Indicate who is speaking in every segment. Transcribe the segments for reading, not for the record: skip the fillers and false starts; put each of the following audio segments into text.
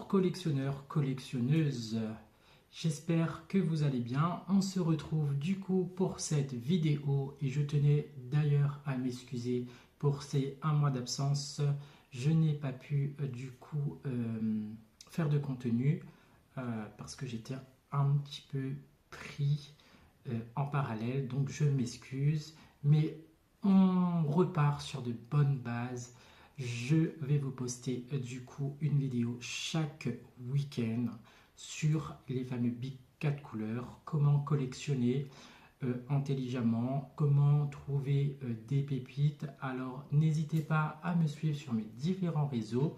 Speaker 1: Bonjour collectionneurs, collectionneuses, j'espère que vous allez bien. On se retrouve du coup pour cette vidéo et je tenais d'ailleurs à m'excuser pour ces un mois d'absence. Je n'ai pas pu du coup faire de contenu parce que j'étais un petit peu pris en parallèle, donc je m'excuse, mais on repart sur de bonnes bases. Je vais vous poster du coup une vidéo chaque week-end sur les fameux Big 4 couleurs, comment collectionner intelligemment, comment trouver des pépites. Alors n'hésitez pas à me suivre sur mes différents réseaux.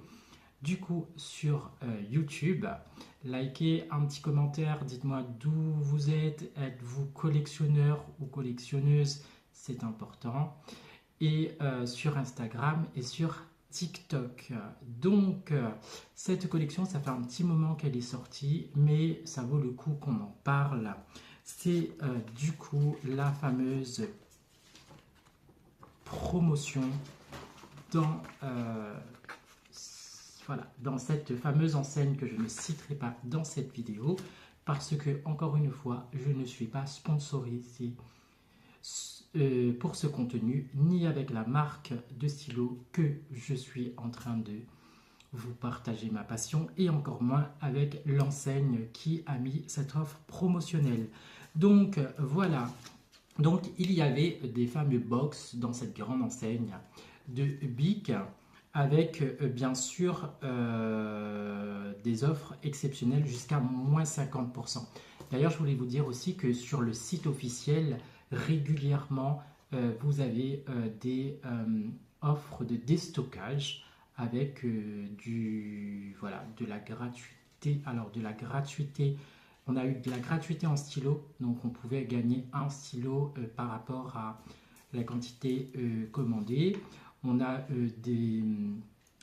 Speaker 1: Du coup sur YouTube, likez un petit commentaire, dites-moi d'où vous êtes-vous collectionneur ou collectionneuse, c'est important. Et sur Instagram et sur TikTok. Donc cette collection, ça fait un petit moment qu'elle est sortie, mais ça vaut le coup qu'on en parle. C'est du coup la fameuse promotion dans, voilà, dans cette fameuse enseigne que je ne citerai pas dans cette vidéo, parce que, encore une fois, je ne suis pas sponsorisé pour ce contenu, ni avec la marque de stylo que je suis en train de vous partager ma passion, et encore moins avec l'enseigne qui a mis cette offre promotionnelle. Donc voilà, donc il y avait des fameux box dans cette grande enseigne de Bic avec bien sûr des offres exceptionnelles jusqu'à moins 50%. D'ailleurs, je voulais vous dire aussi que sur le site officiel, régulièrement, vous avez des offres de déstockage avec voilà, de la gratuité. Alors, de la gratuité, on a eu de la gratuité en stylo, donc on pouvait gagner un stylo par rapport à la quantité commandée. On a des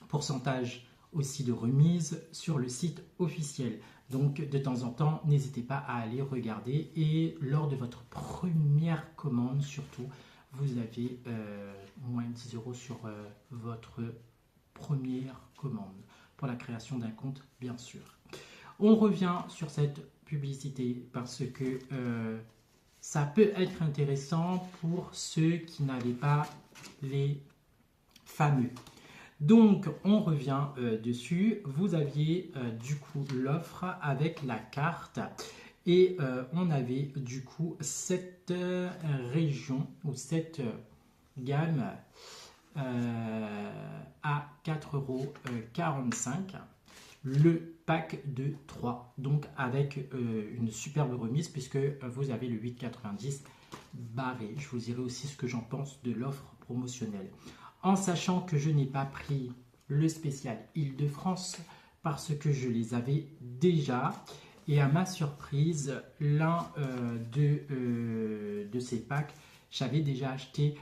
Speaker 1: pourcentages aussi de remise sur le site officiel. Donc de temps en temps, n'hésitez pas à aller regarder et lors de votre première commande surtout, vous avez moins 10 € sur votre première commande pour la création d'un compte, bien sûr. On revient sur cette publicité parce que ça peut être intéressant pour ceux qui n'avaient pas les fameux. Donc, on revient dessus. Vous aviez du coup l'offre avec la carte et on avait du coup cette région ou cette gamme à 4,45 €. Le pack de 3, donc avec une superbe remise puisque vous avez le 8,90 barré. Je vous dirai aussi ce que j'en pense de l'offre promotionnelle. En sachant que je n'ai pas pris le spécial Île-de-France parce que je les avais déjà. Et à ma surprise, l'un de ces packs, j'avais déjà acheté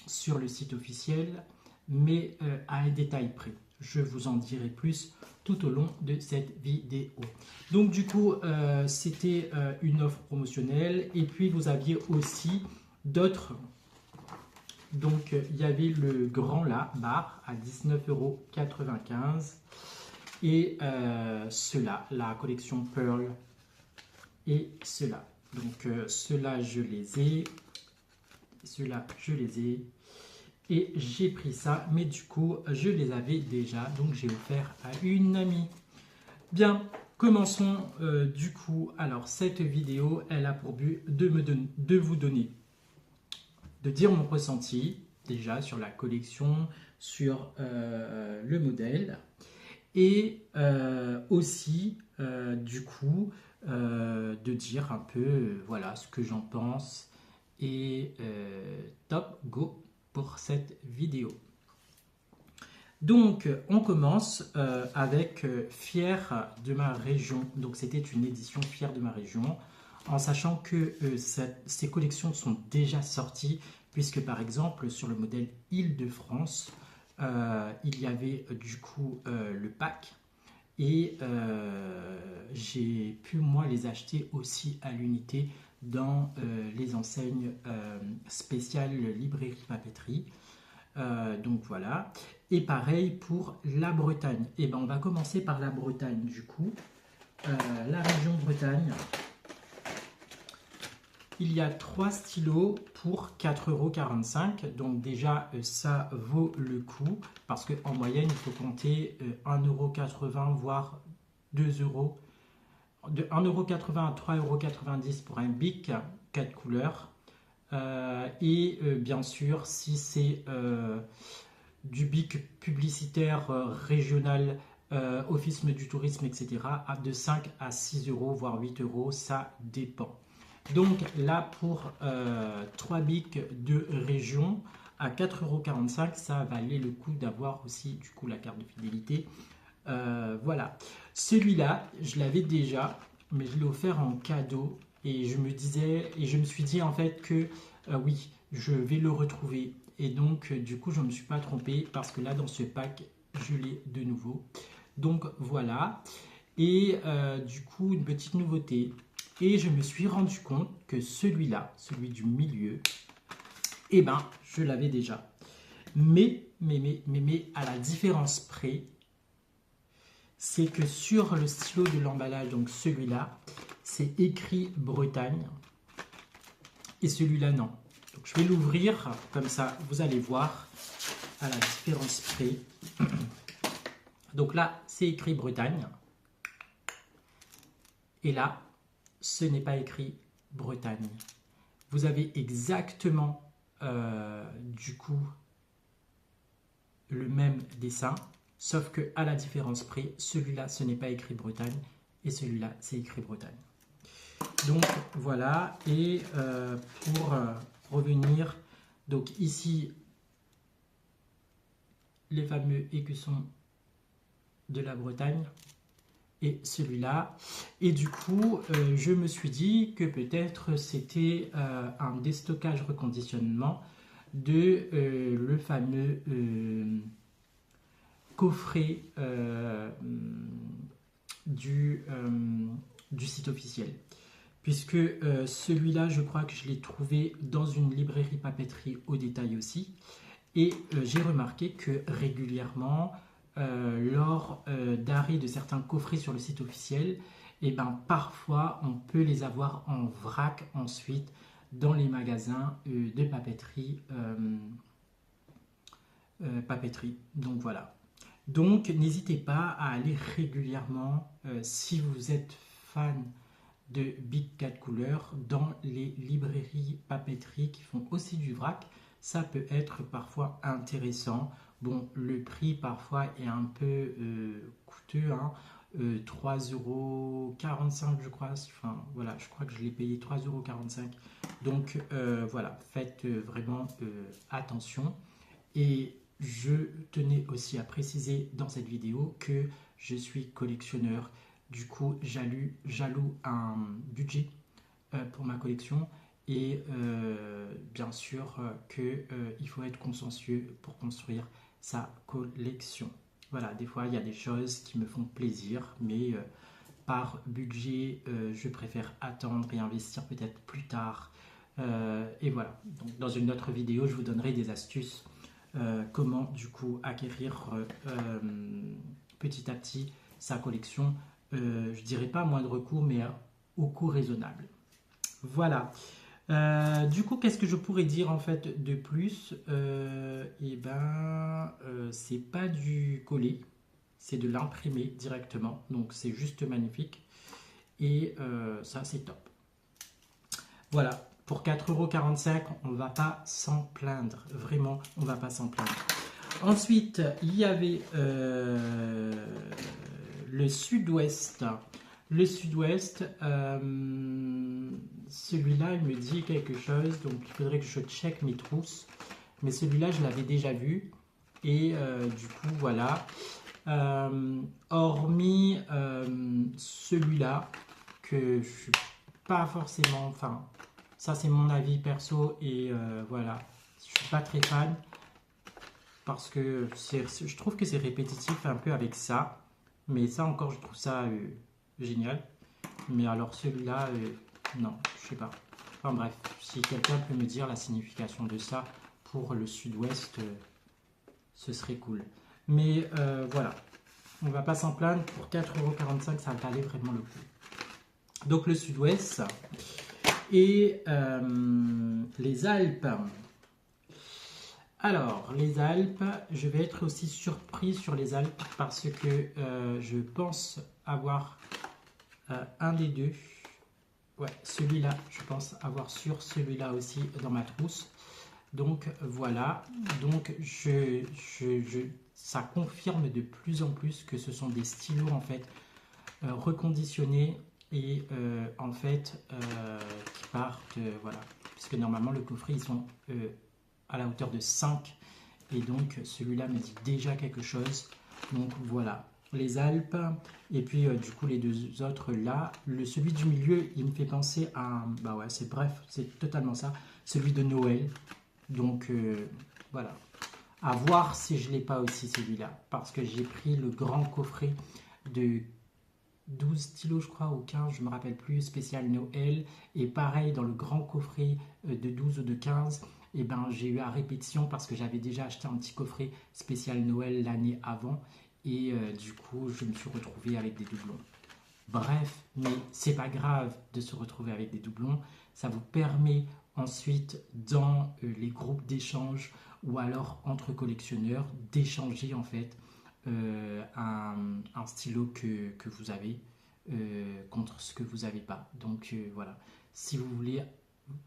Speaker 1: sur le site officiel, mais à un détail près. Je vous en dirai plus tout au long de cette vidéo. Donc du coup, c'était une offre promotionnelle. Et puis, vous aviez aussi d'autres. Donc, il y avait le grand bar à 19,95 € et ceux-là, la collection Pearl et ceux-là. Donc, ceux-là, je les ai. Ceux-là, je les ai. Et j'ai pris ça, mais du coup, je les avais déjà. Donc, j'ai offert à une amie. Bien, commençons du coup. Alors, cette vidéo, elle a pour but de vous donner, de dire mon ressenti déjà sur la collection, sur le modèle et aussi du coup de dire un peu voilà ce que j'en pense et top go pour cette vidéo. Donc on commence avec Fier de ma région. Donc c'était une édition Fier de ma région, en sachant que ces collections sont déjà sorties, puisque par exemple sur le modèle Île-de-France, il y avait du coup le pack, et j'ai pu moi les acheter aussi à l'unité dans les enseignes spéciales librairie papeterie. Donc voilà. Et pareil pour la Bretagne. Et ben on va commencer par la Bretagne du coup. La région Bretagne. Il y a 3 stylos pour 4,45 €. Donc déjà, ça vaut le coup. Parce qu'en moyenne, il faut compter 1,80 €, voire 2 €. De 1,80 € à 3,90 € pour un Bic 4 couleurs. Bien sûr, si c'est du Bic publicitaire régional, Office du tourisme, etc., de 5 à 6 €, voire 8 €, ça dépend. Donc là, pour 3 bics de région à 4,45 €, ça valait le coup d'avoir aussi du coup la carte de fidélité. Voilà. Celui-là, je l'avais déjà, mais je l'ai offert en cadeau. Et je me suis dit en fait que oui, je vais le retrouver. Et donc, du coup, je ne me suis pas trompé parce que là, dans ce pack, je l'ai de nouveau. Donc voilà. Et du coup, une petite nouveauté. Et je me suis rendu compte que celui-là, celui du milieu, eh ben, je l'avais déjà. Mais, à la différence près, c'est que sur le stylo de l'emballage, donc celui-là, c'est écrit Bretagne. Et celui-là, non. Donc je vais l'ouvrir, comme ça, vous allez voir à la différence près. Donc là, c'est écrit Bretagne. Et là, ce n'est pas écrit Bretagne. Vous avez exactement, du coup, le même dessin, sauf que à la différence près, celui-là, ce n'est pas écrit Bretagne, et celui-là, c'est écrit Bretagne. Donc voilà, et pour revenir, donc ici, les fameux écussons de la Bretagne, et celui-là. Et du coup, je me suis dit que peut-être c'était un déstockage reconditionnement de le fameux coffret du site officiel. Puisque celui-là, je crois que je l'ai trouvé dans une librairie papeterie au détail aussi. Et j'ai remarqué que régulièrement, lors d'arrêt de certains coffrets sur le site officiel, et ben, parfois on peut les avoir en vrac ensuite dans les magasins de papeterie. Donc voilà. Donc n'hésitez pas à aller régulièrement, si vous êtes fan de Bic 4 couleurs, dans les librairies papeterie qui font aussi du vrac. Ça peut être parfois intéressant. Bon, le prix parfois est un peu coûteux, hein. 3,45 € je crois. Enfin voilà, je crois que je l'ai payé 3,45 €. Donc voilà, faites vraiment attention. Et je tenais aussi à préciser dans cette vidéo que je suis collectionneur. Du coup, j'alloue un budget pour ma collection. Et bien sûr qu'il faut être consciencieux pour construire sa collection. Voilà, des fois il y a des choses qui me font plaisir, mais par budget, je préfère attendre et investir peut-être plus tard. Et voilà, donc dans une autre vidéo, je vous donnerai des astuces comment du coup acquérir petit à petit sa collection. Je dirais pas à moindre coût, mais au coût raisonnable. Voilà. Du coup, qu'est-ce que je pourrais dire en fait de plus? C'est pas du collé, c'est de l'imprimer directement, donc c'est juste magnifique. Et ça, c'est top. Voilà, pour 4,45 €, on ne va pas s'en plaindre. Vraiment, on ne va pas s'en plaindre. Ensuite, il y avait le Sud-Ouest. Le Sud-Ouest, celui-là, il me dit quelque chose, donc il faudrait que je check mes trousses. Mais celui-là, je l'avais déjà vu. Et du coup, voilà. Hormis celui-là, que je suis pas forcément... Enfin, ça c'est mon avis perso, et voilà. Je suis pas très fan. Parce que je trouve que c'est répétitif un peu avec ça. Mais ça encore, je trouve ça... génial, mais alors celui-là, non, je sais pas. Enfin bref, si quelqu'un peut me dire la signification de ça pour le Sud-Ouest, ce serait cool. Mais voilà, on va pas s'en plaindre, pour 4,45 €, ça valait vraiment le coup. Donc le Sud-Ouest et les Alpes. Alors, les Alpes, je vais être aussi surpris sur les Alpes parce que je pense avoir un des deux. Ouais, celui-là, je pense avoir sur celui-là aussi dans ma trousse. Donc voilà, donc ça confirme de plus en plus que ce sont des stylos en fait reconditionnés et en fait qui partent, voilà, puisque normalement le coffret ils sont à la hauteur de 5 et donc celui-là me dit déjà quelque chose. Donc voilà, les Alpes et puis du coup les deux autres là, celui du milieu il me fait penser à, bah ouais c'est bref, c'est totalement ça, celui de Noël. Donc voilà, à voir si je ne l'ai pas aussi celui-là, parce que j'ai pris le grand coffret de 12 stylos je crois, ou 15, je ne me rappelle plus, spécial Noël, et pareil dans le grand coffret de 12 ou de 15, et ben, j'ai eu à répétition parce que j'avais déjà acheté un petit coffret spécial Noël l'année avant, et du coup je me suis retrouvé avec des doublons. Bref, mais c'est pas grave de se retrouver avec des doublons, ça vous permet ensuite dans les groupes d'échange ou alors entre collectionneurs d'échanger en fait un stylo que vous avez contre ce que vous n'avez pas. Donc voilà, si vous voulez,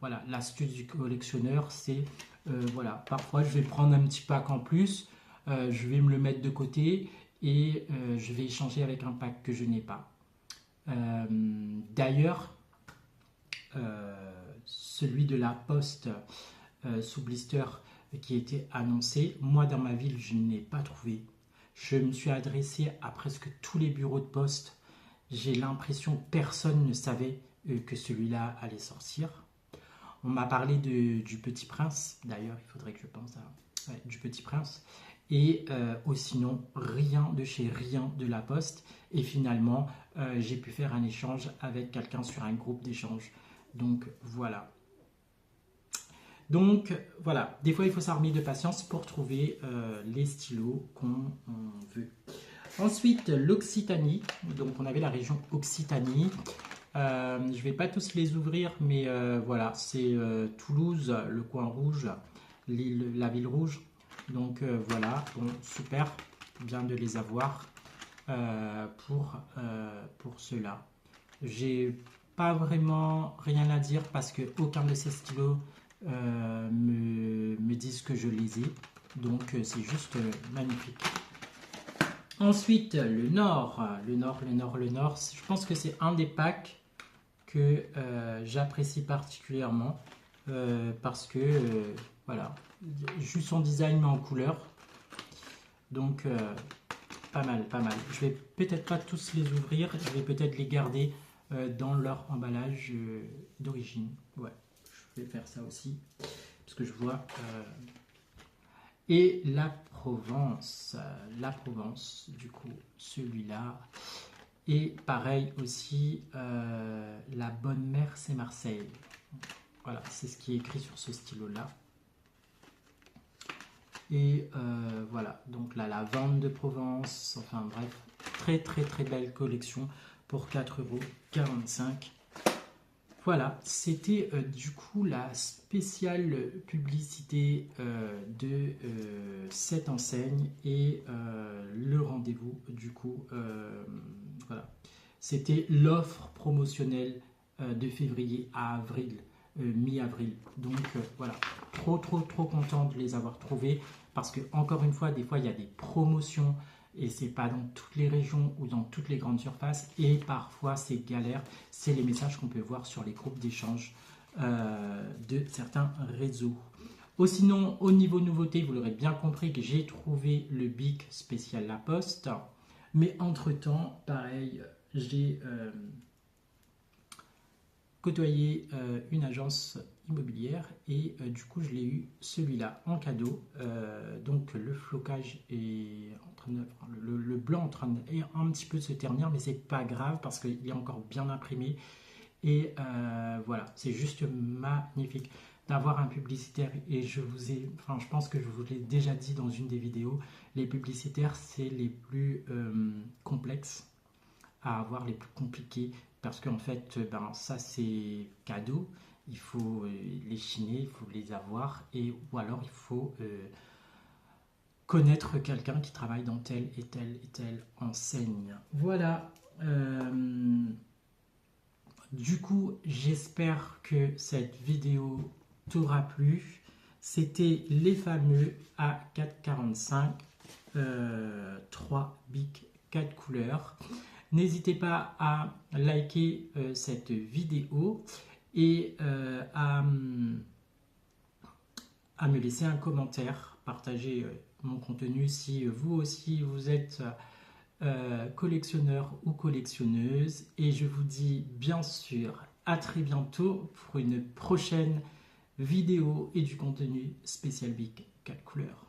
Speaker 1: voilà, l'astuce du collectionneur c'est voilà, parfois je vais prendre un petit pack en plus, je vais me le mettre de côté et je vais échanger avec un pack que je n'ai pas. D'ailleurs, celui de la Poste sous blister qui était annoncé, moi dans ma ville je ne l'ai pas trouvé. Je me suis adressé à presque tous les bureaux de poste. J'ai l'impression que personne ne savait que celui-là allait sortir. On m'a parlé du Petit Prince, d'ailleurs il faudrait que je pense à du Petit Prince. Et sinon, rien de chez rien de la Poste. Et finalement, j'ai pu faire un échange avec quelqu'un sur un groupe d'échange. Donc voilà. Donc voilà, des fois il faut s'armer de patience pour trouver les stylos qu'on veut. Ensuite, l'Occitanie. Donc on avait la région Occitanie. Je ne vais pas tous les ouvrir, mais voilà, c'est Toulouse, le coin rouge, la ville rouge. Donc voilà, bon, super, bien de les avoir pour cela. J'ai pas vraiment rien à dire parce que aucun de ces stylos me disent que je les ai. Donc c'est juste magnifique. Ensuite, le Nord. Je pense que c'est un des packs que j'apprécie particulièrement parce que voilà, juste son design mais en couleur. Donc pas mal. Je vais peut-être pas tous les ouvrir, je vais peut-être les garder dans leur emballage d'origine. Ouais, je vais faire ça aussi parce que je vois. Et la Provence, du coup, celui-là. Et pareil aussi, la bonne mère, c'est Marseille. Voilà, c'est ce qui est écrit sur ce stylo-là. Et voilà, donc la lavande de Provence, enfin bref, très belle collection pour 4,45 €. Voilà, c'était du coup la spéciale publicité de cette enseigne et le rendez-vous du coup, voilà. C'était l'offre promotionnelle de février à avril, mi-avril. Donc voilà, trop content de les avoir trouvés parce que encore une fois, des fois il y a des promotions et c'est pas dans toutes les régions ou dans toutes les grandes surfaces et parfois c'est galère. C'est les messages qu'on peut voir sur les groupes d'échange de certains réseaux. Sinon, au niveau nouveauté, vous l'aurez bien compris que j'ai trouvé le Bic spécial La Poste, mais entre temps, pareil, j'ai côtoyé une agence immobilière et du coup je l'ai eu celui-là en cadeau. Donc le flocage est en train de, le blanc en train de, est un petit peu de se ternir, mais c'est pas grave parce qu'il est encore bien imprimé et voilà, c'est juste magnifique. d'avoir un publicitaire, et je pense que je vous l'ai déjà dit dans une des vidéos, les publicitaires c'est les plus complexes à avoir, les plus compliqués, parce qu'en fait ça c'est cadeau, il faut les chiner, il faut les avoir, ou alors il faut connaître quelqu'un qui travaille dans telle et telle enseigne. Voilà. Du coup, j'espère que cette vidéo t'aura plu. C'était les fameux A445 3 bics 4 couleurs. N'hésitez pas à liker cette vidéo et à me laisser un commentaire, partager mon contenu si vous aussi vous êtes collectionneur ou collectionneuse, et je vous dis bien sûr à très bientôt pour une prochaine vidéo et du contenu spécial bic 4 couleurs.